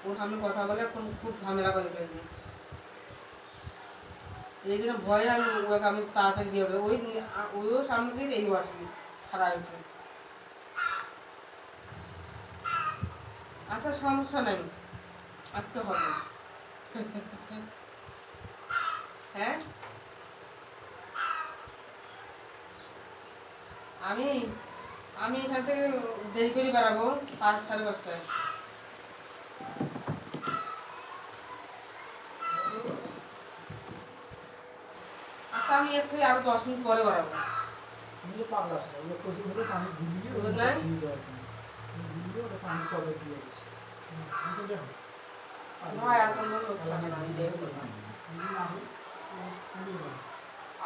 ওর সামনে কথা বলে খুব ঝামেলা করে ফেলছি। এই জন্য ভয়ে আমি তাড়াতাড়ি দিয়ে ওইও সামনে দিয়ে এই আসি খারাপ হয়েছে। আচ্ছা সমস্যা নেই, আজকে হবে। হ্যাঁ আমি আমি এখান থেকে দেরি করে বেড়াবো 5-5:30। আচ্ছা আমি এর থেকে আরো 10 মিনিট পরে বেড়াবো।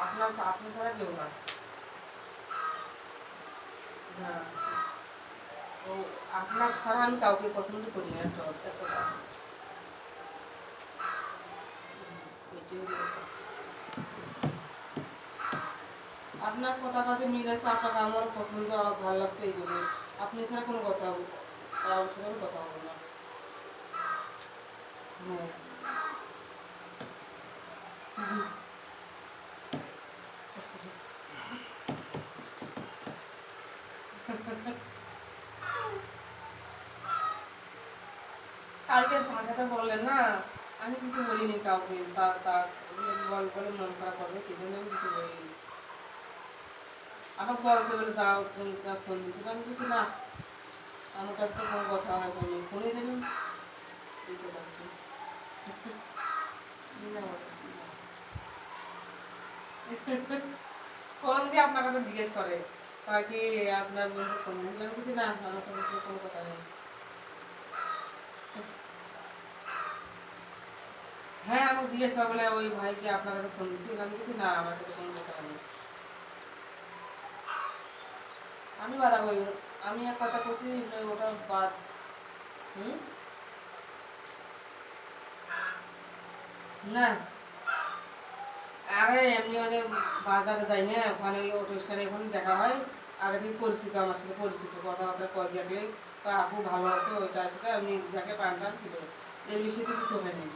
আপনার ছাড়া কেউ না। ও আপনার ছাড়া আমি কাউকে পছন্দ করি না। আপনার কথা কাজে মিল আছে, আপনাকে আমার পছন্দ, আমার ভালো লাগতো এই জন্য। আপনি ছাড়া কোনো কথা কারোর সাথে কথা বলবো না। হ্যাঁ কালকে ধাঁধাটা বললেন না, আমি কিছু বলিনি কাউকে, তা বলে মন খারাপ করবে সেই জন্য আমি কিছু বলিনি। আবার বলতে বলে দাও ফোন দিছিল, আমি কিছু না, আমার কাছে তো কোনো কথা হয় ফোনে দেবেন দিতে পারছি। ফোন দিয়ে আপনার কথা জিজ্ঞেস করে কি আপনার বন্ধু ফোন দিয়েছিল, আমি কিছু না, আমার কাছে কোনো কথা নেই। হ্যাঁ আমাকে জিজ্ঞেস করে বলে ওই ভাইকে আপনার কাছে ফোন দিচ্ছি, আমি কিছু না, আমার কাছে কোনো কথা নেই। আমি বাড়াবো, আমি এক কথা করছি ওটা বাদ। হুম না আরে এমনি ওদের বাজারে যাই না, ওখানে অটো স্ট্যান্ডে এখন দেখা হয়, আগে থেকে পরিচিত, আমার সাথে পরিচিত, কথাবার্তা কল দেখলে আপু ভালো আছে ওইটা সেটা এমনি দেখে পান টান কিনে, এর বেশি তো কিছু হয়নি।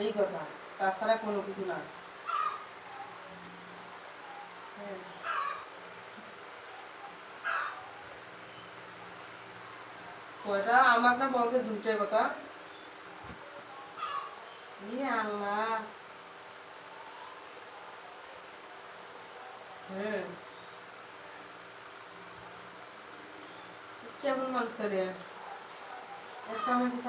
এই কথা, তাছাড়া কোনো কিছু না। হ্যাঁ ওইটা আমার না বলছে দুটোর কথা। ইয়ে আল্লাহ। হ্যাঁ কেমন মানুষ রে, একটা মানুষ